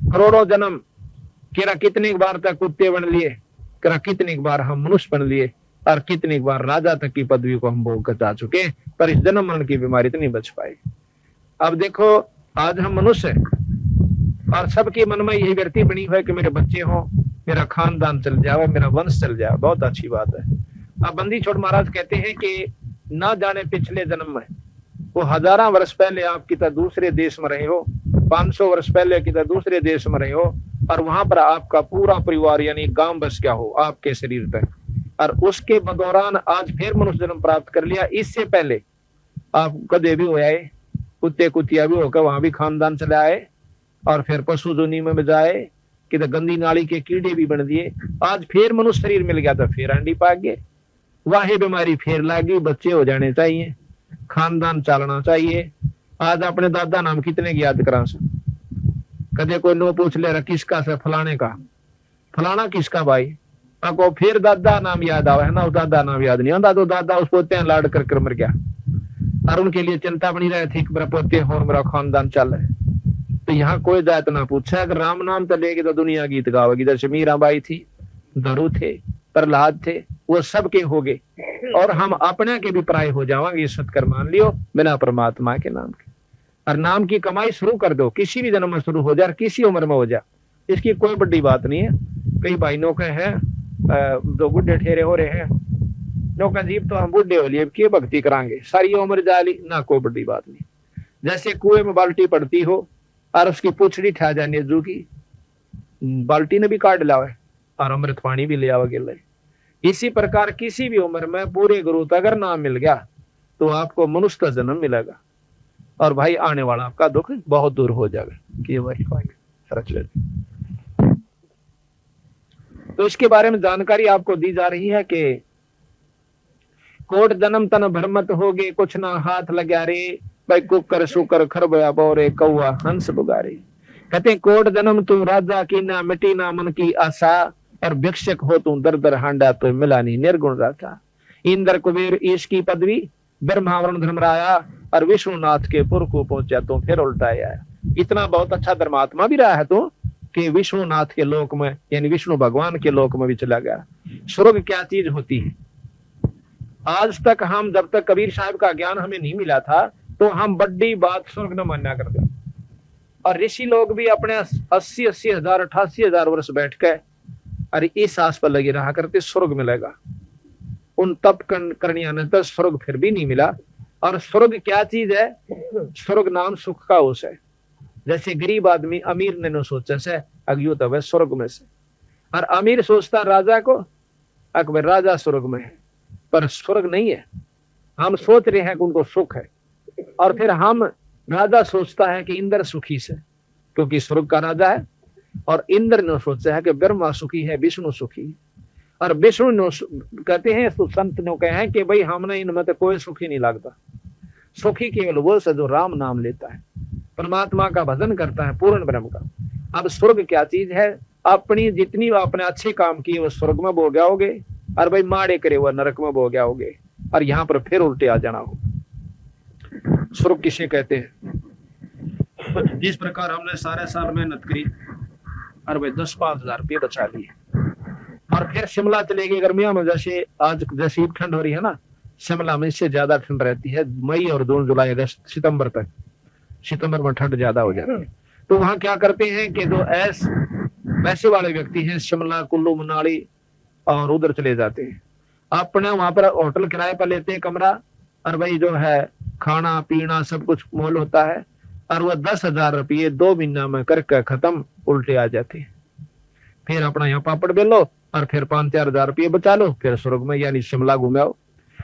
करोड़ों जन्म केरा कितनी बार तक कुत्ते बन लिए, केरा कितनी बार हम मनुष्य बन लिए, और कितनी बार राजा तक की पदवी को हम भोग कर जा चुके, पर इस जन्म मरण की बीमारी तो नहीं बच पाई। अब देखो आज हम मनुष्य हैं और सबके मन में यही व्यक्ति बनी हुई है कि मेरे बच्चे हो, मेरा खानदान चल जाए, मेरा वंश चल जाए, बहुत अच्छी बात है। अब बंदी छोड़ महाराज कहते हैं कि ना जाने पिछले जन्म में वो हजारों वर्ष पहले आप कितना दूसरे देश में रहे हो, 500 वर्ष पहले कितना दूसरे देश में रहे हो, और वहां पर आपका पूरा परिवार यानी गांव बस गया हो आपके शरीर पर, और उसके दौरान आज फिर मनुष्य जन्म प्राप्त कर लिया। इससे पहले आप गधे भी हो आए, कुत्ते कुतिया भी होकर वहां भी खानदान चले आए, और फिर पशु दुनी में जाए कि गंदी नाली के कीड़े भी बन दिए, आज फिर मनुष्य शरीर मिल गया तो फिर अंडी पा गए, वही बीमारी फिर लागी, बच्चे हो जाने चाहिए, खानदान चलना चाहिए। आज अपने दादा नाम कितने की याद करा से, कदे कोई नो पूछ ले किसका से, फलाने का, फलाना किसका भाई, को फिर दादा नाम याद आवे है ना, दादा नाम याद नहीं आता तो दादा उस पोते लाड कर मर गया, और उनके लिए चिंता बनी रहे थी कि मेरा पोते हो, मेरा खानदान चल रहा है। तो यहाँ कोई जात ना पूछा, अगर राम नाम चलेगी तो दुनिया गीत गावेगी। जैसे मीराबाई थी, धरु थे, प्रहलाद थे, वो सबके हो गए, और हम अपने के भी प्राय हो जावांगे, ये सत्कर मान लियो बिना परमात्मा के नाम के। और नाम की कमाई शुरू कर दो, किसी भी जन्म में शुरू हो जाए, किसी उम्र में हो जाए, इसकी कोई बड़ी बात नहीं है। कई भाई नौके हैं जो बुढ़े ठेरे हो रहे हैं, नौका जीव तो हम बुढ़े हो लिए क्यों भक्ति करांगे, सारी उम्र जाली ना, कोई बड़ी बात नहीं। जैसे कुएं में बाल्टी पड़ती हो और उसकी पूछड़ी ठा जानी जू की, बाल्टी ने भी काट लावे और अमृत पानी भी ले आओगे ले। इसी प्रकार किसी भी उम्र में पूरे गुरु तक अगर नाम मिल गया तो आपको मनुष्य का जन्म मिलेगा, और भाई आने वाला आपका दुख बहुत दूर हो जाएगा कि भाई। तो इसके बारे में जानकारी आपको दी जा रही है कि कोट जन्म तन भ्रमत हो गए, कुछ ना हाथ लगा रे, भाई कुकर शुकर खरबया बोरे, कौआ हंस बुगारे। कहते कोट जन्म तू राजा की ना, मिटी ना मन की आशा, और भिक्षक हो तू दर दर हांडा तो मिला नहीं निर्गुण राजा। इंद्र कुबेर ईश की पदवी, ब्रह्मावरण धर्मराया, और विष्णुनाथ के पुर को पहुंचा तो फिर उल्टाया। इतना बहुत अच्छा धर्मात्मा भी रहा है तो कि विष्णुनाथ के लोक में यानी विष्णु भगवान के लोक में भी चला गया। स्वर्ग क्या चीज होती है, आज तक हम जब तक कबीर साहब का ज्ञान हमें नहीं मिला था तो हम बड़ी बात स्वर्ग न मानना करते, और ऋषि लोग भी अपने 80-80 हजार 88 हजार वर्ष बैठ के अरे इस आस पर लगे रहा करते स्वर्ग मिलेगा। उन तप करनिया ने तो स्वर्ग फिर भी नहीं मिला। और स्वर्ग क्या चीज है, स्वर्ग नाम सुख का उस है। जैसे गरीब आदमी अमीर ने सोचा से अगयू तब स्वर्ग में से, और अमीर सोचता राजा को अकबर राजा स्वर्ग में है, पर स्वर्ग नहीं है। हम सोच रहे हैं कि उनको सुख है, और फिर हम राजा सोचता है कि इंद्र सुखी से क्योंकि स्वर्ग का राजा है, और इंद्र ने सोचा है कि ब्रह्मा सुखी है, विष्णु सुखी है, और विष्णु ने कहते हैं तो संत ने कहे हैं कि भाई हमने इनमें तो कोई सुखी नहीं लगता, सुखी केवल वो से जो राम नाम लेता है, परमात्मा का भजन करता है पूर्ण ब्रह्म का। अब स्वर्ग क्या चीज है, अपनी जितनी आपने अच्छे काम किए वो स्वर्ग में भोग जाओगे, और भाई माड़े करे वो नरक में भोग जाओगे, और यहाँ पर फिर उल्टे आ जाना हो। स्वर्ग किसे कहते हैं, जिस प्रकार हमने सारे साल मेहनत करी और भाई 10-5 हजार रुपये बचा लिए, और फिर शिमला चले गए गर्मियों में, जैसे आज जैसी ठंड हो रही है ना, शिमला में इससे ज्यादा ठंड रहती है मई और जून जुलाई अगस्त सितंबर तक, सितंबर में ठंड ज्यादा हो जाती है। तो वहां क्या करते हैं कि जो पैसे वाले व्यक्ति हैं शिमला कुल्लू मनाली और उधर चले जाते हैं, अपने वहां पर होटल किराए पर लेते हैं कमरा, और भाई जो है खाना पीना सब कुछ मोल होता है, और वह 10,000 रुपये 2 महीना में करके खत्म, उल्टे आ जाते हैं। फिर अपना यहाँ पापड़ बेलो और फिर 5-4 हजार रुपये बचा लो, फिर स्वर्ग में यानी शिमला घुमाओ।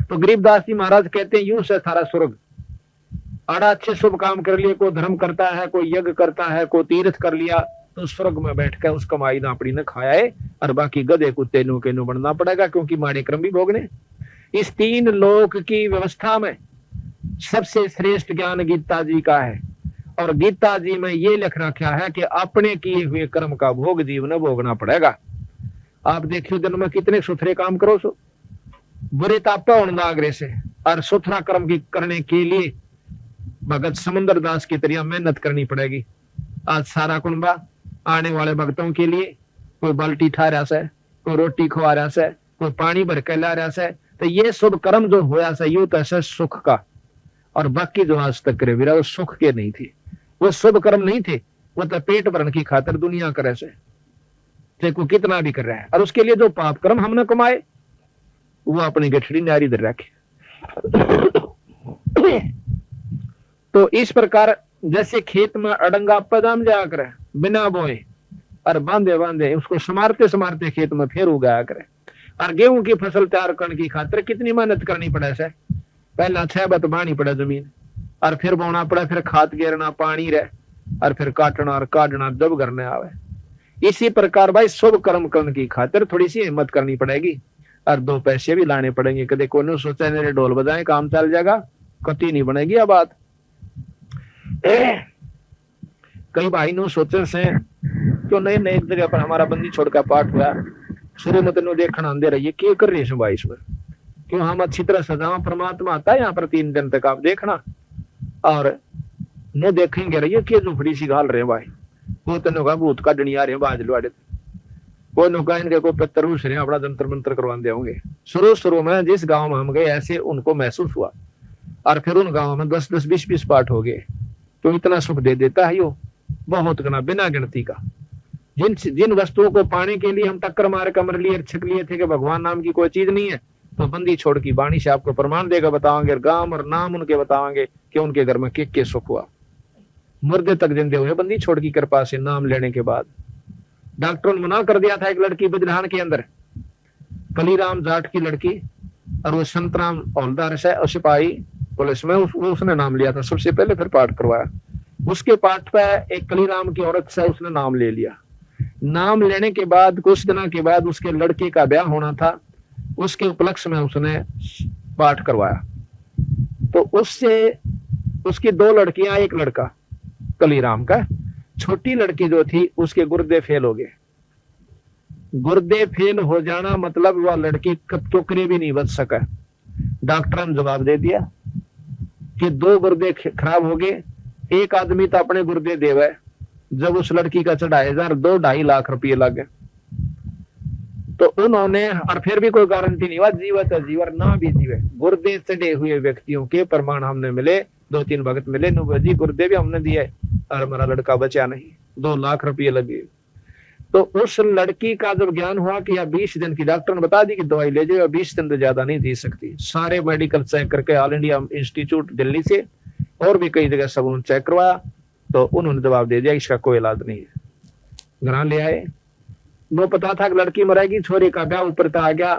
तो गरीबदास जी महाराज कहते हैं यूं से थारा स्वर्ग, अड़ा अच्छे शुभ काम कर लिए, कोई धर्म करता है, कोई यज्ञ करता है, कोई तीर्थ कर लिया, तो स्वर्ग में बैठ कर उस कमाई नापड़ी ने खाया है, और बाकी गधे कुत्ते नु के नु बनना पड़ेगा क्योंकि माड़े क्रम भी भोगने। इस 3 लोक की व्यवस्था में सबसे श्रेष्ठ ज्ञान गीता जी का है, और गीता जी में ये लिख रखा है कि अपने किए हुए कर्म का भोग जीवन भोगना पड़ेगा। आप देखियो दिन में कितने सुथरे काम करो सो बुरे तापा होना आगरे से, और सुथरा कर्म की करने के लिए भगत समुद्र दास की तरह मेहनत करनी पड़ेगी। आज सारा कुंबा आने वाले भक्तों के लिए कोई बाल्टी ठा रहा से, कोई रोटी खवा रहा से, कोई पानी भर के ला रहा से। तो ये शुभ कर्म जो होया से यू तो सुख का, और बाकी जो आज तक करे वीरा वो सुख के नहीं थे, वो शुभ कर्म नहीं थे, वो तो पेट भरण की खातिर दुनिया करे से, देखो कितना भी कर रहा है। और उसके लिए जो पाप कर्म हमने कमाए वो अपनी गठड़ी नारी दर रखे। तो इस प्रकार जैसे खेत में अड़ंगा पदाम जाया करे बिना बोए और बांधे बांधे उसको समारते समारते खेत में फिर उगाया करे। और गेहूं की फसल तैयार करने की खातिर कितनी मेहनत करनी पड़े से, पहला 6 बत बानी पड़े जमीन, और फिर बोना पड़े, फिर खाद गिरना, पानी रहे, और फिर काटना और काटना जब करने आवे। इसी प्रकार भाई शुभ कर्म करने की खातिर थोड़ी सी हिम्मत करनी पड़ेगी और 2 पैसे भी लाने पड़ेंगे। कदे कोई सोचा मेरे ढोल बजाएं काम चल जाएगा, कति नहीं बनेगी यह बात। कई भाई नो सोचे से क्यों नए नए जगह पर हमारा बंदी छोड़ का पाठ हुआ, शुरू में तेन देखना आंदे रहिए क्या कर रही है भाई इसमें, क्यों हम अच्छी तरह सजावा, परमात्मा आता है यहाँ पर 3 दिन तक आप देखना, और न देखेंगे रहिए कि झुपड़ी सी घाल रहे भाई, वो तेनों का भूत का डनिया रहे बाज लुआड़े, वो नौका इनके को पत्थरूस रहे अपना जंतर मंत्र करवा देंगे। शुरू में जिस गांव में हम गए ऐसे उनको महसूस हुआ, और फिर उन गांवों में 10-10, 20-20 पाठ हो गए। तो इतना सुख दे देता है यो बहुत गना बिना गिनती का। जिन वस्तुओं को पाने के लिए हम टक्कर मार कमर लिए छिप लिए थे कि भगवान नाम की कोई चीज नहीं है, तो बंदी छोड़ की वाणी से आपको प्रमाण देगा, बताओगे गांव और नाम उनके बताओगे कि उनके घर में के सुख हुआ। मुर्दे तक जिंदे हुए बंदी छोड़ की कृपा से नाम लेने के बाद। डॉक्टरों ने मना कर दिया था, एक लड़की बजरान के अंदर कलीराम जाट की लड़की, और वो संतराम हौलदार से सिपाही पुलिस में उसने नाम लिया था सबसे पहले, फिर पाठ करवाया। उसके पाठ पे एक कलीराम की औरत से उसने नाम ले लिया। नाम लेने के बाद कुछ दिनों के बाद उसके लड़के का ब्याह होना था, उसके उपलक्ष्य में उसने पाठ करवाया। तो उससे उसकी 2 लड़कियां, एक लड़का कलीराम का। छोटी लड़की जो थी उसके गुर्दे फेल हो गए। गुर्दे फेल हो जाना मतलब वह लड़की टोकरी भी नहीं बच सका। डॉक्टर ने जवाब दे दिया कि 2 गुर्दे खराब हो गए, एक आदमी तो अपने गुर्दे देवे। जब उस लड़की का चढ़ाए 2-2.5 लाख रुपये लगे, तो उन्होंने, और फिर भी कोई गारंटी नहीं हुआ जीवित है जीवर ना भी जीवे। गुर्दे चढ़े हुए व्यक्तियों के प्रमाण हमने मिले, 2-3 भगत मिले, जी गुर्दे भी हमने दिए और हमारा लड़का बचा नहीं, 2 लाख रुपये लगे। तो उस लड़की का जब ज्ञान हुआ कि या 20 दिन की, डॉक्टर ने बता दी कि दवाई ले जाओ, 20 दिन तो ज्यादा नहीं दे सकती। सारे मेडिकल चेक करके ऑल इंडिया इंस्टीट्यूट दिल्ली से और भी कई जगह सब उन्होंने चेक करवाया, तो उन्होंने जवाब दे दिया इसका कोई इलाज नहीं है। घर ले आए, वो पता था कि लड़की मरेगी, छोरी का ब्याह ऊपर तक आ गया,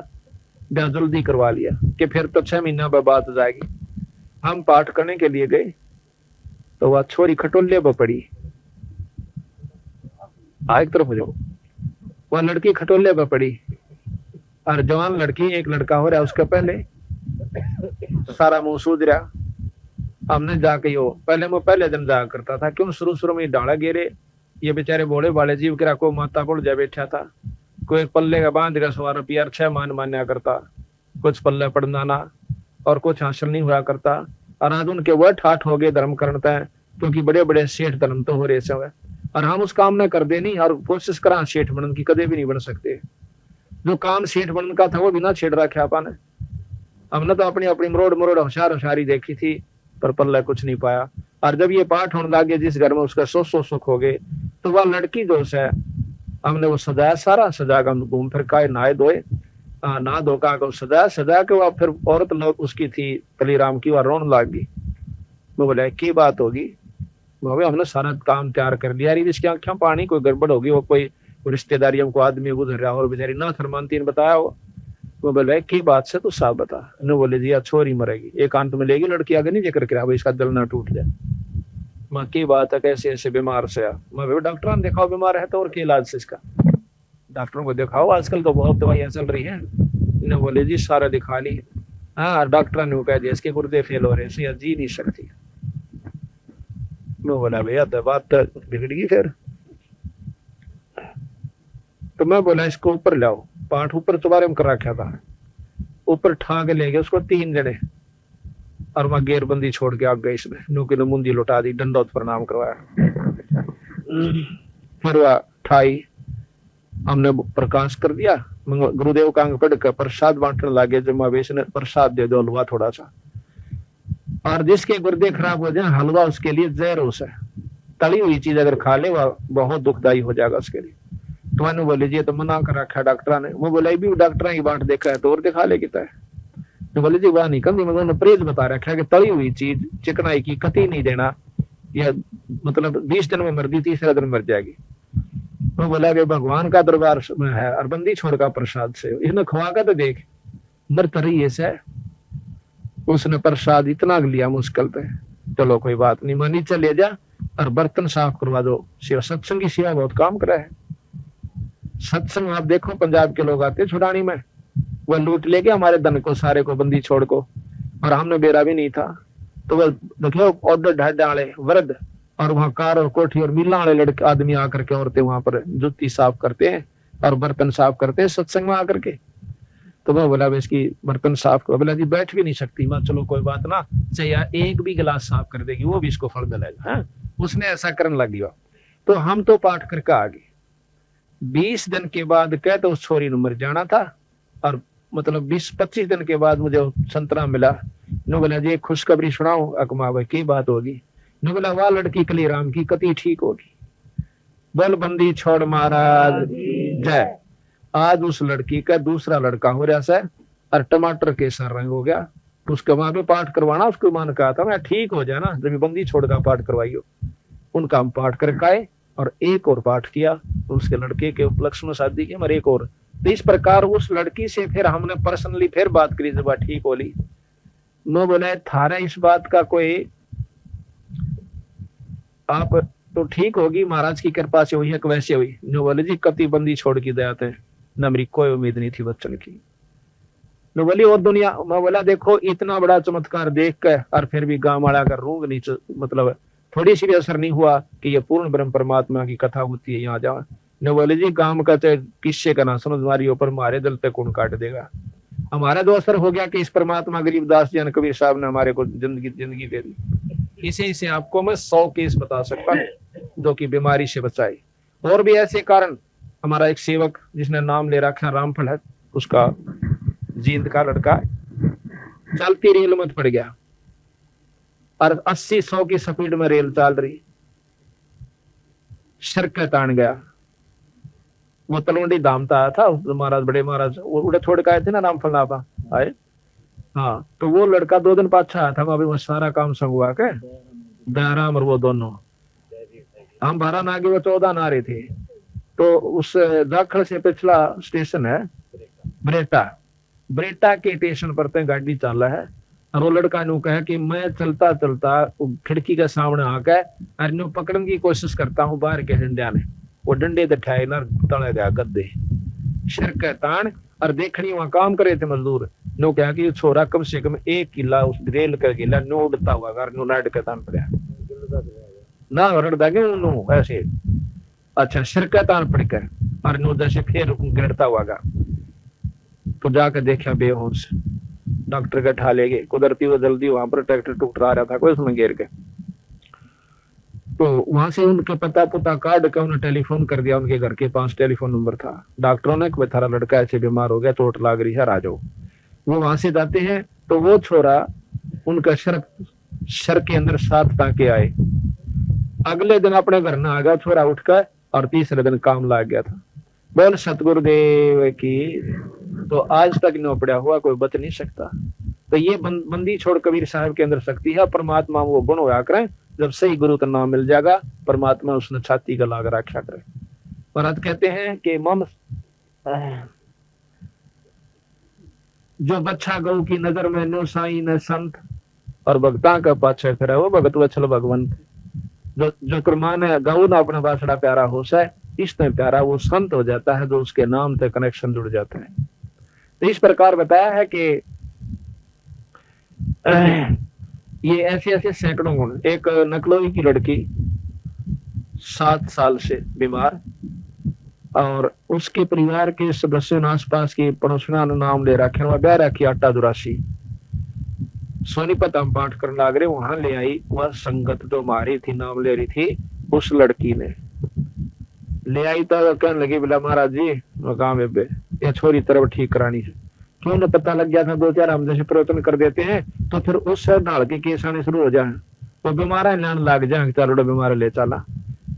ब्याह जल्दी करवा लिया कि फिर तो 6 महीना बाद बात जाएगी। हम पाठ करने के लिए गए तो वह छोरी खटोले पर पड़ी, एक तरफ हो जाओ, वह लड़की खटोले पर पड़ी, और जवान लड़की, एक लड़का हो रहा है उसका पहले सारा मुंह सूझ रहा। हमने जाके यो पहले दिन जाया करता था, क्यों शुरू में डाला गिरे, ये बेचारे बोले वाले जीव करा को माता को जा बैठा था, कोई पल्ले का बांध का 100 रुपया 6 मान मान्या करता, कुछ पल्ले पढ़ना ना और कुछ हासिल नहीं हुआ करता। और आज उनके वह ठाठ हो गए धर्म करता है, क्योंकि बड़े बड़े सेठ धर्म तो हो रहे से, और हम उस काम न कर दे नहीं, और कोशिश करा सेठ बनने की, कदे भी नहीं बन सकते। जो काम सेठ बनने का था वो बिना छेड़ रखा आपा ने। हमने तो अपनी अपनी मरोड़ होशियारी देखी थी, पर पल्ला कुछ नहीं पाया। और जब ये पाठ होने लगे जिस घर में, उसका 100 सुख हो गए। तो वह लड़की जो है हमने वो सजाया, सारा सजा का घूम फिर का नहाए धोए, ना धोखा को सजा के वह फिर औरत लोग उसकी थी कलीराम की, वह रोन लाग गई। वो बोला की बात होगी, हमने सारा काम तैयार कर लिया, इसकी आंखें पानी, कोई गड़बड़ होगी, वो कोई रिश्तेदारियों को आदमी गुजर रहा और बेचारी ना थरमानती ने बताया वो बोले की बात से तो साफ बता। ने बोले जी छोरी मरेगी, एकांत में लेगी लड़की, आगे नहीं जिक्र करा इसका दिल ना टूट जाए। माँ की बात है, कैसे ऐसे बीमार से मैं डॉक्टर ने दिखाओ बीमार है तो और क्या इलाज से इसका, डॉक्टरों को दिखाओ, आजकल तो बहुत दवाइयां चल रही है। इन्हें बोले जी सारा दिखा ली, हाँ डॉक्टर ने कह दिया इसके गुर्दे फेल हो रहे हैं, जी नहीं सकती। मैं बोला भैया तो बात तो बिगड़ गई फिर। तो मैं बोला इसको ऊपर लाओ, पाठ ऊपर चुबारे में कर रखा था, ऊपर ठा के ले गए उसको 3 जने, और वहां गेरबंदी छोड़ के आ गए इसमें, नूकी ने मुंदी लुटा दी, दंडोत प्रणाम करवाया। फिर वह उठाई, हमने प्रकाश कर दिया, गुरुदेव का अंग पढ़कर प्रसाद बांटने लगे, जमावेश ने प्रसाद दे दो हलवा थोड़ा सा, और जिसके गुर्दे खराब हो जाए हलवा उसके लिए जहर है, तली हुई चीज अगर खा ले वह बहुत दुखदायी हो जाएगा उसके लिए। तो मैंने बोले जी तो मना कर रखा है डॉक्टर ने। वो बोला भी डॉक्टर की बांट देखा है तो और दिखा ले किता है। तो बोले जी वह नहीं कभी मैंने परहेज बता रखा है कि तली हुई चीज चिकनाई की कती नहीं देना, यह मतलब 20 दिन में मर दी, तीसरा दिन मर जाएगी। वो बोला कि भगवान का दरबार में है और बंदी छोड़ का प्रसाद से इसने खुआ का तो देख मर तरी ऐसा। उसने प्रसाद इतना लिया मुश्किल पे, चलो कोई बात नहीं मानी, चले जा और बर्तन साफ करवा दो। सेवा सत्संग की सेवा बहुत काम करा है। सत्संग आप देखो पंजाब के लोग आते छुड़ानी में, वह लूट ले गया हमारे धन को सारे को, बंदी छोड़ को, और हमने बेरा भी नहीं था। तो वह देखो ऑर्डर ढाई डाले वृद्ध और वहां कार और कोठी और मिला वाले लड़के आदमी आकर के औरतें वहां पर जूती साफ करते हैं और बर्तन साफ करते हैं सत्संग में आकर के। तो मैं बोला इसकी बर्तन साफ करो। बोला जी बैठ भी नहीं सकती। मैं चलो कोई बात ना, चाहिए एक भी गिलास साफ कर देगी वो भी इसको फल मिलेगा। उसने ऐसा करने लगी। तो हम तो पाठ करके आ गए। 20 दिन के बाद कह तो उस छोरी ने मर जाना था, और मतलब 20-25 दिन के बाद मुझे संतरा मिला। नो बोला जी खुशखबरी सुनाओ। अकमा भाई की बात होगी। नो बोला वाह लड़की कली राम की कति ठीक होगी। बोल बंदी छोड़ महाराज जय। आज उस लड़की का दूसरा लड़का हो रहा है और टमाटर केसर रंग हो गया। उसके वहां पे पाठ करवाना, उसको मन कहा था मैं ठीक हो जाए ना जब बंदी छोड़ का पाठ करवाइयो। उनका हम पाठ करके आए और एक और पाठ किया तो उसके लड़के के उपलक्ष्य में शादी की, मरे एक और। तो इस प्रकार उस लड़की से फिर हमने पर्सनली फिर बात करी जब ठीक होली। नो बोले थारा इस बात का कोई आप तो ठीक होगी महाराज की कृपा से हुई है कि वैसे हुई। नो बोले जी कति बंदी छोड़ की दया थे न, मेरी कोई उम्मीद नहीं थी बच्चन की। नो बोली और दुनिया। मैं बोला देखो इतना बड़ा चमत्कार देख कर और फिर भी गांव वाला का रूंग नहीं मतलब थोड़ी सी भी असर नहीं हुआ कि ये पूर्ण ब्रह्म परमात्मा की कथा होती है यहाँ जाओ। नो बोले जी गांव का चाहे किस्से का ना सुनो तुम्हारी ऊपर मारे दिल पे कौन काट देगा। हमारा तो असर हो गया कि इस परमात्मा गरीबदास जी कबीर साहब ने हमारे को जिंदगी दे दी। इसी से आपको मैं 100 केस बता सकता हूँ जो कि बीमारी से बचाई। और भी ऐसे कारण, हमारा एक सेवक जिसने नाम ले रखा रामफल है, उसका जींद का लड़का चलती रेल मत पड़ गया और 80-100 की स्पीड में रेल चल रही, सड़क तान गया। वो तलवंडी धाम था महाराज बड़े महाराज उड़े छोड़ के आए थे ना रामफल नापा आए। हाँ तो वो लड़का 2 दिन पाछा आया था। अभी वो सारा काम संग हुआ के दयाराम और वो दोनों हम 12 नागे वो 14 नारे थे। तो उस दाखड़ से पिछला स्टेशन है ब्रेटा के स्टेशन पर ते गाड़ी चाला है और वो लड़का नु कहे कि मैं चलता चलता खिड़की के सामने आकर और नु पकड़ने की कोशिश करता हूँ बाहर के डंडिया ने। वो डंडे दठाए ना तले गया गद्दे सिर के तान और देखनी वहां काम करे थे मजदूर। नो क्या कि छोरा कम से कम 1 किला उस रेल का गिला नो उड़ता हुआ घर नो नाट के तान पड़ा ना रड़दा के नो ऐसे। अच्छा सिर के तान पड़ कर और नो जैसे फिर गिरता हुआ गा। तो जाकर देखा बेहोश, डॉक्टर के ठा ले गए। कुदरती वो जल्दी वहां पर ट्रैक्टर टूट रहा था कोई उसमें गिर के। तो वहां से उनके पता काट के उन्हें टेलीफोन कर दिया। उनके घर के पास टेलीफोन नंबर था। डॉक्टरों ने कि थारा लड़का ऐसे बीमार हो गया, चोट लाग रही है, आ जाओ। वो वहां से जाते हैं तो वो छोरा उनका सर के अंदर 7 टांके आए। अगले दिन अपने घर न आ गया छोरा उठकर और तीसरे दिन काम लाग गया था। बोल सतगुरुदेव की। तो आज तक न पड़ा हुआ कोई बच नहीं सकता। तो ये बंदी छोड़ कबीर साहब के अंदर शक्ति है। परमात्मा वो गुण होया करें, जब सही गुरु का नाम मिल जाएगा परमात्मा उसने छाती का लाग रखा करे। महाराज कहते हैं कि मम जो बच्चा गौ की नजर में नो साई न संत और भक्ता का पाछे फिर वो भगत वत्सल भगवंत। जो कुरबान है गौ ना अपना बासड़ा प्यारा हो सा इसने प्यारा वो संत हो जाता है जो उसके नाम से कनेक्शन जुड़ जाता है। तो इस प्रकार बताया है कि ये ऐसे सैकड़ों गुण। एक नकलोई की लड़की 7 साल से बीमार और उसके परिवार के सदस्यों ने आसपास के पड़ोसियों ने नाम ले रखे, वह ब्याह रखी 8 दुरासी सोनीपत हम पाठ करने लग रहे वहां ले आई। वह संगत जो मारी थी नाम ले रही थी उस लड़की ने ले आई तो कहने लगी बोला महाराज जी मैं कहा बेबे ये छोरी तरफ ठीक करानी है। क्यों न पता लग गया था, दो चार हम जैसे प्रवचन कर देते हैं तो फिर उस ढाल के केस आने शुरू हो जाए तो बीमार लाने लग जाए, चलो बीमार ले चला।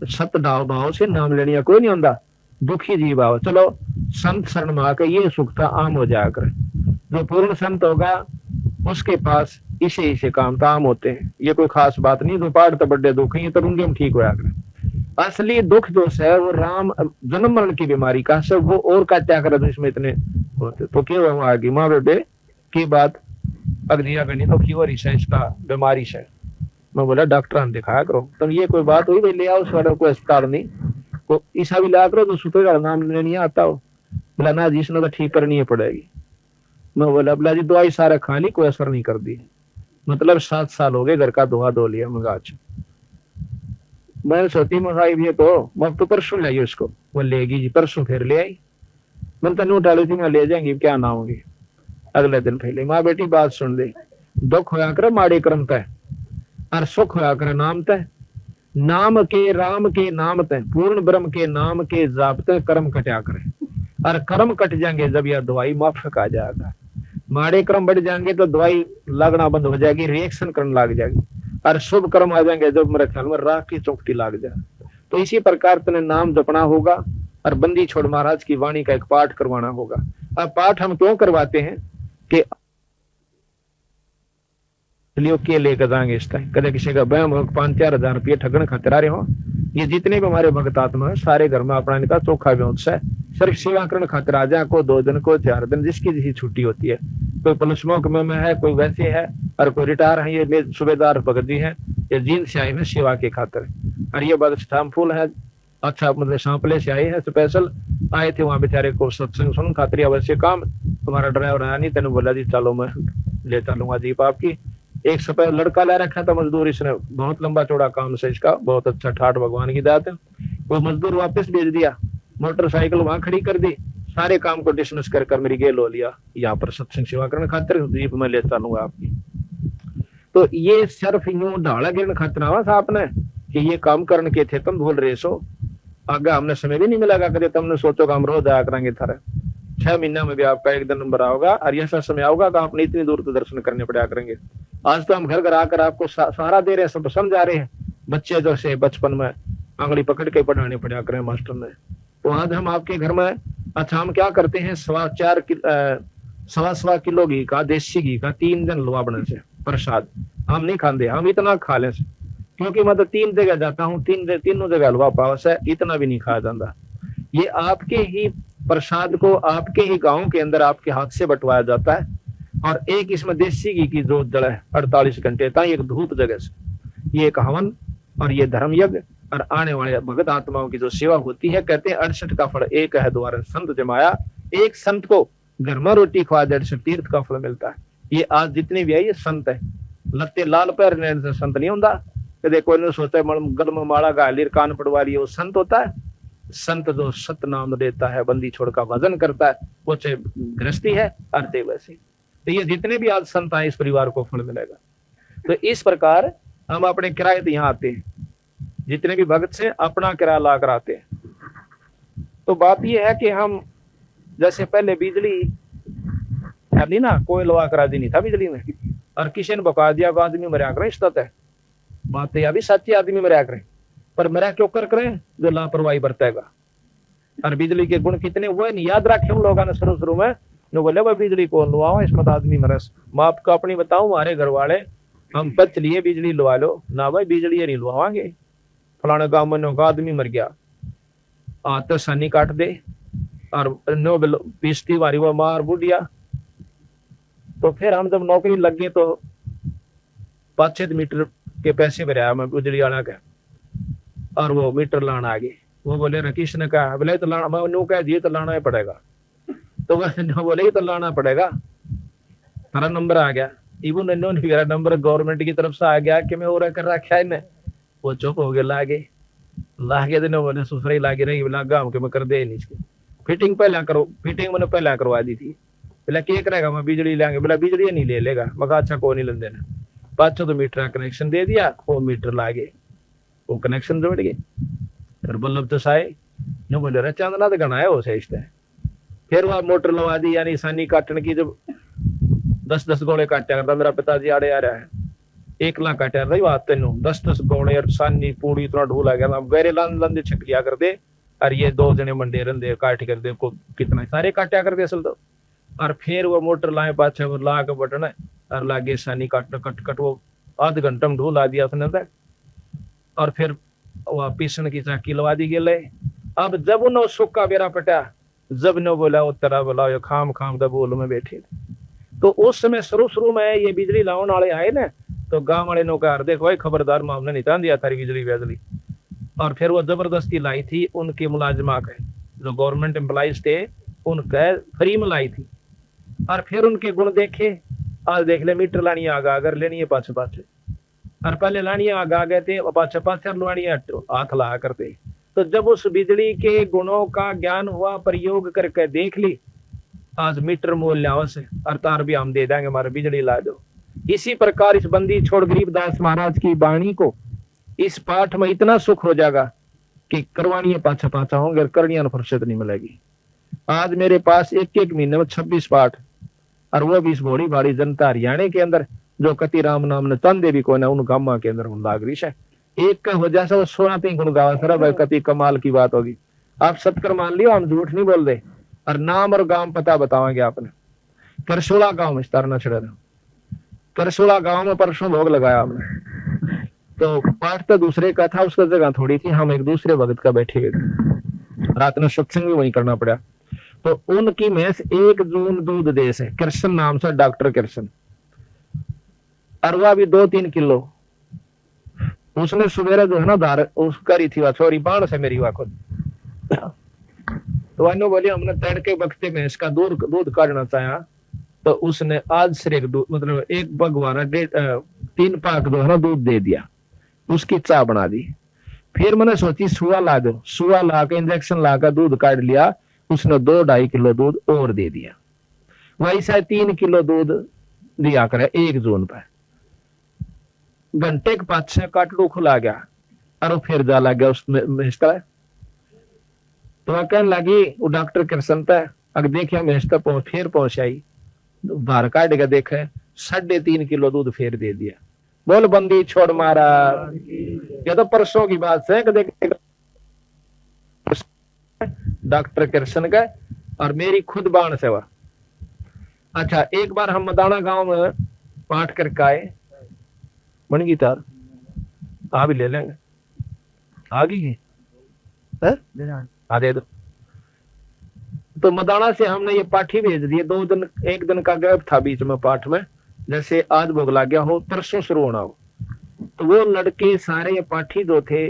सत डाव भाव से नाम लेने कोई नहीं होता, दुखी जीव आओ चलो संत शरण में आकर ये सुखता आम हो जाया करे। जो पूर्ण संत होगा उसके पास इसे काम तो आम होते हैं, ये कोई खास बात नहीं। जो पाठ तो बड़े दुख है तो उनके ठीक होया करे। असली दुख जो है वो राम जन्म मरण की बीमारी का सब वो और का क्या करे इसमें इतने होते तो क्यों हुआ आगे माँ बेटे की बात अग्निया गणी तो क्यों रही है इसका बीमारी से। मैं बोला डॉक्टर ने दिखाया करो। तो ये कोई बात हुई भाई ले आओ सड़क को अस्पताल नहीं को ईसा भी ला करो तो सुते का नाम नहीं आता हो। बोला ना जी इसने तो ठीक करनी पड़ेगी। मैं बोला बोला जी दवाई सारा खा ली कोई असर नहीं कर दी। मतलब 7 साल हो गए घर का धोआ धो लिया। मगा अच्छा मैंने सोची मंगाई भी तो मैं तो परसों लाई उसको, वो लेगी जी परसों फिर ले आई। मैंने तनु डाली थी मैं ले जाएंगी क्या ना होगी। अगले दिन पहले माँ बेटी बात सुन दे, दुख होया करे माड़े कर्म तय और सुख होया करे नाम तय। नाम के राम के नाम तय पूर्ण ब्रह्म के नाम के जापते कर्म कटा करे और कर्म कट जाएंगे जब यह दवाई माफक आ जाएगा। माड़े कर्म बढ़ जाएंगे तो दवाई लगना बंद हो जाएगी, रिएक्शन करने लग जाएगी और शुभ कर्म आ जाएंगे जब मेरे ख्याल में राख की चौकटी लग जाए। तो इसी प्रकार तेने नाम जपना होगा और बंदी छोड़ महाराज की वाणी का एक पाठ करवाना होगा। अब पाठ हम क्यों करवाते हैं कि के लेकर जाएंगे इस टाइम कदे किसी का बहम हो 5-4 हजार रुपये ठगन खतरा रहे हो। ये जितने भी हमारे भक्त आत्मा है सारे घर में अपना इनका चोखा व्यवस है सिर्फ सेवा करण खातिर आ जाए को 2 दिन को 4 दिन जिसकी जिसकी छुट्टी होती है। कोई पुलिस में है कोई वैसे है और कोई रिटायर है। ये सूबेदार भगत जी है ये जींद से आए हैं सेवा के खातिर और ये बात फूल है अच्छा मतलब सांपले से आए हैं स्पेशल आए थे वहां बेचारे को सत्संग सुन खातिर वैसे काम तुम्हारा ड्राइवर आया नहीं तेने बोला जी चलो मैं ले चलूंगा जीप आपकी। एक सफेद लड़का ले रखा था मजदूर इसने बहुत लंबा चौड़ा काम से इसका बहुत अच्छा ठाठ भगवान की दात है। वो मजदूर वापस भेज दिया मोटरसाइकिल वहां खड़ी कर दी सारे काम को डिसमिस कर मेरी गेल हो लिया यहाँ पर सत्संग सेवा करने खातिर जीप में ले चलूंगा आपकी। तो ये सिर्फ यूं ढाला गिरने खातिर आवा था आपने कि ये काम करने के थे तुम भूल रहे सो आगे हमने समय भी नहीं मिलेगा कभी तुमने सोचो हम रोज आया करेंगे थारे 6 महीना में भी आपका एक दिन नंबर आओगा और ऐसा समय आओगा कि आपने इतनी दूर तो दर्शन करने पड़ा करेंगे। आज तो हम घर घर आकर आपको सहारा दे रहे हैं सब समझा रहे हैं बच्चे जो से बचपन में आंगली पकड़ के पढ़ाने पड़ा करें मास्टर ने। तो आज हम आपके घर में अच्छा हम क्या करते हैं 1.25 किलो घी का देसी घी का 3 दिन लुआ बने से प्रसाद हम नहीं खाते हम इतना खा ले क्योंकि मैं तो 3 जगह जाता हूँ तीनों जगह हलवा पावस है इतना भी नहीं खाया जाता। ये आपके ही प्रसाद को आपके ही गांव के अंदर आपके हाथ से बंटवाया जाता है और एक इसमें देसी घी की जोत जड़ है 48 घंटे तक एक धूप जगह से ये एक हवन और ये धर्म यज्ञ और आने वाले भगत आत्माओं की जो सेवा होती है कहते हैं 68 का फल एक है द्वारा संत जमाया। एक संत को घर में रोटी खवा 68 तीर्थ का फल मिलता है। ये आज जितने भी है ये संत है लत्ते लाल पैर से संत नहीं होता कदे कोई नहीं सोचता गल में माला गालिर कान पड़वा लिया वो संत होता है। संत जो सत नाम देता है बंदी छोड़ का वजन करता है वो चाहे गृहस्थी है अर्थे वैसे। तो ये जितने भी आज संत आए इस परिवार को फल मिलेगा। तो इस प्रकार हम अपने किराए यहाँ आते हैं जितने भी भक्त से अपना किराया ला कर आते हैं। तो बात यह है कि हम जैसे पहले बिजली नहीं ना कोई लवा करा दी नहीं था बिजली में और किसी ने बका दिया आदमी मरिया करें इस है बात यह भी सच्ची आदमी मरिया करें पर मेरा क्यों कर करें जो लापरवाही बरतेगा। और बिजली के गुण कितने हुए नहीं याद रखे उन लोगों ने शुरू में जो बोले भाई बिजली कौन लुआओ इसमें तो आदमी मरस। मैं आपको अपनी बताऊं हमारे घर वाले हम पच लिए बिजली लुआ लो ना भाई बिजली नहीं लुआवांगे फलाने गाँव में का आदमी मर गया तो सनी काट दे और नो पीसती मारी वो मार बुढ़िया। तो फिर हम जब नौकरी लग गए तो 5-6 मीटर के पैसे भराया मैं बिजली वाला का और वो मीटर लाना आ गए। वो बोले रकीश ने कहा बोले तो लाना मैं कह दिए तो लाना ही पड़ेगा। तो वो बोले तो लाना पड़ेगा तारा नंबर आ गया इवन इन्होंने मेरा नंबर गवर्नमेंट की तरफ से आ गया कि मैं और कर रखा है इन्हें। वो चुप हो गया लागे दिन बोले सुसराई लागे रही लागा हम मैं कर दे नहीं इसकी फिटिंग पहले करो फिटिंग मैंने पहले करवा दी थी। बोला क्या करेगा मैं बिजली लेंगे बोला बिजली नहीं ले लेगा मगर अच्छा को नहीं लेन देना 500 मीटर का कनेक्शन दे दिया वो मीटर लागे वो कनेक्शन जोड़ गए फिर बल्लभ तो साए यूं बोले रहे चांदना तो घना है वो से इसने। फिर वह मोटर लगा दी, यानी सानी काटने की। जब 10-10 गोले काटा करता मेरा पिताजी आड़े आ रहा है, 1 लाख काटा रही बात तेन 10-10 गोले और सानी पूरी इतना ढूला गया गहरे लंदे छक लिया कर दे। और ये 2 जने मंडे रंदे काट कर दे को कितना सारे काटा कर दे असल तो। और फिर वो मोटर लाए पाछे वो ला के बटन और लागे सानी काट कट कट वो आध घंटा में ढूला दिया उसने तक। और फिर वह पीसन की चाकी लगा दी गए। अब जब उन्होंने सूखा बेरा पटा, जब ने बोला वो तरह बोला ये खाम खाम का बोल में बैठे। तो उस समय शुरू में ये बिजली लाने वाले आए ना, तो गांव वाले ने कहा देखो भाई खबरदार मामला नहीं तान दिया थारी बिजली बिजली। और फिर वो जबरदस्ती लाई थी उनके मुलाजमा के, जो गवर्नमेंट एम्प्लॉइज थे उनके फ्री में लाई थी। और फिर उनके गुण देखे, आज देख ले मीटर लानी आगा अगर लेनी है पाछे पाछे, और पहले लानी आगा गए थे पाछे पाछे लानी हाथ ला करते। तो जब उस बिजली के गुणों का ज्ञान हुआ, प्रयोग करके देख ली, आज मीटर मूल्य से और तार भी हम दे देंगे, हमारे बिजली ला दो। इसी प्रकार इस बंदी छोड़ गरीबदास महाराज की वाणी को इस पाठ में इतना सुख हो जाएगा कि करवानी पाछा पाछा होंगे, करनिया फुर्सत नहीं मिलेगी। आज मेरे पास एक महीने में 26 पाठ, और वो भी इस भोड़ी भाड़ी जनता हरियाणा के अंदर जो कति राम नाम ने तन देवी को उन गामा के अंदर लाग है। एक का हो जाए वो 16 तीन गुण गावा सर भाई, कति कमाल की बात होगी। आप सत्कर मान लियो, हम झूठ नहीं बोल रहे। और नाम और गांव पता बताओगे आपने। करसोला गांव में तारना छड़ा, करसोला गांव में परसों भोग लगाया हमने। तो पाठ तो दूसरे का था, उसका जगह थोड़ी थी, हम एक दूसरे भगत का बैठे हुए थे, रात में सत्संग भी वही करना पड़ा। तो उनकी भैंस 1 जून दूध दे से, कृष्ण नाम से, डॉक्टर कृष्ण, अरवा भी 2-3 किलो। उसने सवेरे जो है ना धार उस करी थी छोरी बाण से मेरी खुद। तो अनु बोली हमने तड़के बखते भैंस का दूध काटना चाहा, तो उसने आज से मतलब 1 भगवाना 3 पाक जो है ना दूध दे दिया, उसकी चाय बना दी। फिर मैंने सोची सुआ ला दो, सुआ ला के इंजेक्शन ला कर दूध काट लिया, उसने 2-2.5 किलो दूध और दे दिया। वैसा 3 किलो दूध दिया करे 1 जून पर। घंटे के पाछे काटड़ू खुला गया और फिर जा लग गया उसमें। तो वह कहने लगी वो डॉक्टर कृष्ण पे, अगर देखिए भैंस तक फिर पहुंच आई, बाहर काट के देखे 3.5 किलो दूध फिर दे दिया। बोल बंदी छोड़ मारा। ये तो परसों की बात है, डॉक्टर कृष्ण का और मेरी खुद बाण सेवा। अच्छा, एक बार हम मदाना गांव में पाठ करके आए, बन गई तार आ भी ले लेंगे, आ गई आ दे दो। तो मदाना से हमने ये पाठी भेज दिए, 2 दिन 1 दिन का गैप था बीच में पाठ में, जैसे आज भोग लग गया हो परसों शुरू होना हो। तो वो लड़के सारे ये पाठी जो थे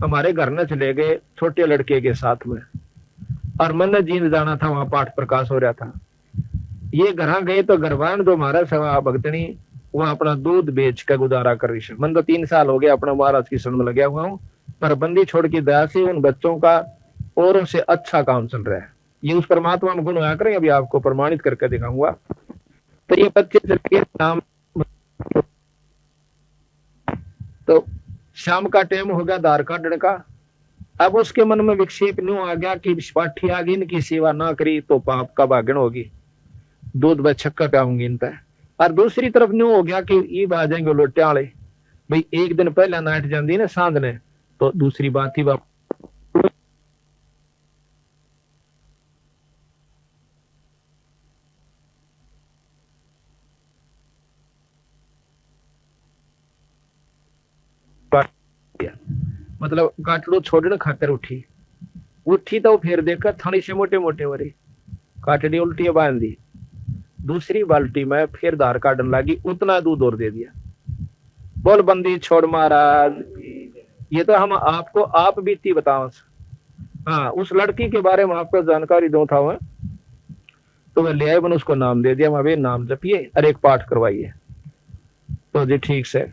हमारे घर में चले गए छोटे लड़के के साथ में, और मैंने जींद जाना था, वहां पाठ प्रकाश हो रहा था। ये घर गए तो घरवान जो हमारा सेवा भक्तनी वो अपना दूध बेच कर गुजारा कर रही है। मन तो 3 साल हो गया अपना महाराज की शरण में लगा हुआ हूँ, पर बंदी छोड़ की दया से उन बच्चों का औरों से अच्छा काम चल रहा है। ये उस परमात्मा में गुण होया करें, अभी आपको प्रमाणित करके दिखाऊंगा। तो ये बच्चे चलिए नाम, तो शाम का टाइम हो गया धार काटने का। अब उसके मन में विक्षेप न्यू आ गया कि पाठी आगे इनकी सेवा ना करी तो पाप का भागण होगी, दूध व छक्का प्याऊंगी इन पे। और दूसरी तरफ न्यू हो गया कि ये आ जाएंगे लोटे वाले, भाई 1 दिन पहले नाट जाती ना सांझ ने, तो दूसरी बात ही बाप मतलब काटड़ू छोड़ने खातर उठी तो फिर देखा थानी से मोटे मोटे वरी काटड़ी उल्टी बांध दी। दूसरी बाल्टी में फिर धार काटने लगी, उतना दूध और दे दिया। बोल बंदी छोड़ महाराज। ये तो हम आपको आप बीती बताओ। हाँ, उस लड़की के बारे में आपको जानकारी दो था, तो मैं ले आए, मैंने उसको नाम दे दिया, वहां नाम जपिए और एक पाठ करवाइए। तो जी ठीक से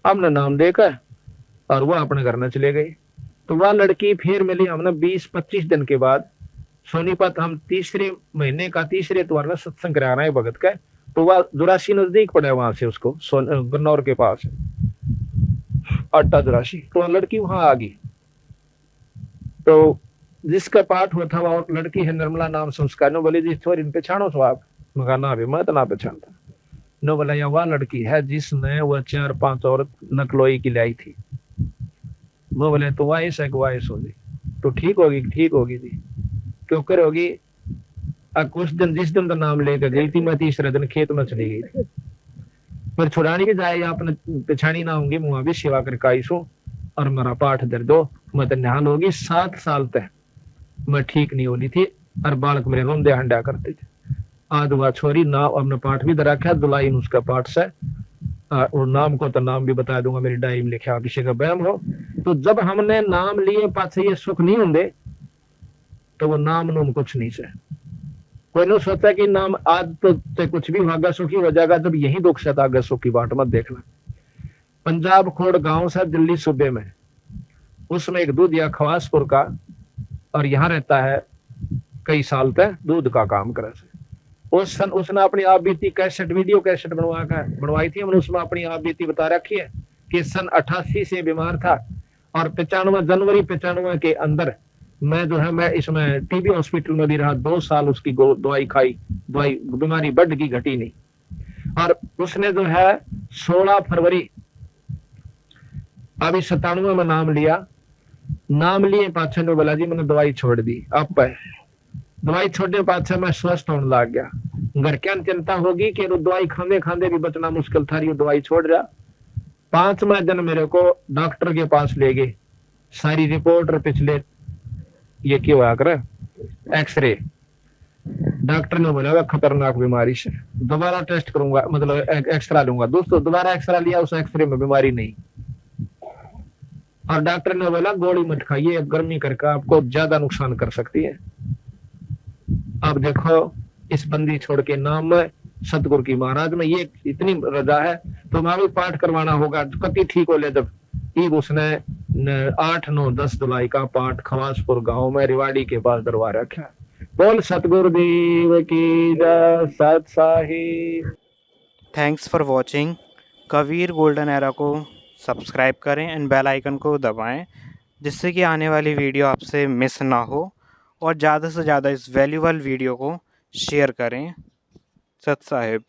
हमने नाम देकर और वह अपने घर में चले गई। तो वह लड़की फिर मिली हमने 20-25 दिन के बाद सोनीपत। हम 3 महीने का 3 त्योहार में सत्संग कराना है भगत का। तो वह जुरासी नजदीक पड़ा वहां से, उसको गन्नौर के पास आटा जुरासी। तो वह लड़की वहां आ गई। तो जिसका पाठ हुआ था वो लड़की है निर्मला नाम से उसका। नो बोले जी थोड़ी इन पहचानो सो आप? मगा ना भी मैं तो ना पहचानता। नो बोला या वह लड़की है जिसने वह 4-5 औरत नकलोई की लाई थी। वो बोले तो वाइस है वाइस होगी तो ठीक होगी जी। क्यों करोगी? कुछ दिन जिस दिन का नाम लेकर गई थी मैं तीसरे दिन खेत में चली गई थी। फिर छुड़ाने के जाए आपने पिछाड़ी ना होंगी मुआ भी सेवा करके आई सो और मेरा पाठ दर दो। मैं तो निहाल होगी 7 साल तक मैं ठीक नहीं होनी थी और बालक मेरे रोंदे हंडा करते थे। आज वह छोरी ना अपने पाठ भी दरा रखा दुलाई उसका पाठ से और नाम को तो नाम भी बता दूंगा मेरी डायरी में लिखा किसी का बहम हो। तो जब हमने नाम लिए पाछे ये सुख नहीं होंगे तो वो नाम नूम कुछ नहीं से। कोई नहीं सोचता कि नाम आज तो कुछ भी भागा सुखी हो जाएगा जब यही दुख से आगे सुख की बाट मत देखना। पंजाब खोड़ गांव से दिल्ली सूबे में उसमें एक दूध या खवासपुर का और यहाँ रहता है कई साल तक दूध का काम करे से। उसने अपनी आप बीती कैसेट वीडियो कैसेट बनवाई थी हमने। उसमें अपनी आप बीती बता रखी है कि सन 88 से बीमार था और 95 जनवरी 95 के अंदर मैं जो है मैं इसमें टीबी हॉस्पिटल में भी रहा 2 साल। उसकी दवाई खाई, दवाई बीमारी बढ़ की घटी नहीं। और उसने जो है 16 फरवरी अभी 97 में नाम लिया। नाम लिए पाछे ने बोला जी मैंने दवाई छोड़ दी। अब दवाई छोड़ने पाछे मैं स्वस्थ होने लग गया। घर क्या चिंता होगी कि दवाई खाने खाने भी बचना मुश्किल था। दवाई छोड़ रहा। 5वां दिन मेरे को डॉक्टर के पास ले गए। सारी रिपोर्ट और पिछले ये क्यों हुआ कर एक्सरे। डॉक्टर ने बोला खतरनाक बीमारी से दोबारा टेस्ट करूंगा मतलब एक्सरा लूंगा। दोस्तों दोबारा एक्सरा लिया उस एक्सरे में बीमारी नहीं। और डॉक्टर ने बोला गोली मत खाइए गर्मी करके आपको ज्यादा नुकसान कर सकती है। अब देखो इस बंदी छोड़ के नाम में सतगुरु की महाराज में ये इतनी रजा है तो मैं भी पाठ करवाना होगा कति ठीक हो ले। जब उसने 8, 9, 10 जुलाई का पाठ खवासपुर गांव में रिवाड़ी के पास दरबार रखा। बोल सतगुरुदेव की जय सत Sahib. Thanks for watching. Kabir golden era को सब्सक्राइब करें एंड बेल आइकन को दबाएं जिससे कि आने वाली वीडियो आपसे मिस ना हो और ज़्यादा से ज़्यादा इस वैल्यूबल वीडियो को शेयर करें। सत साहिब।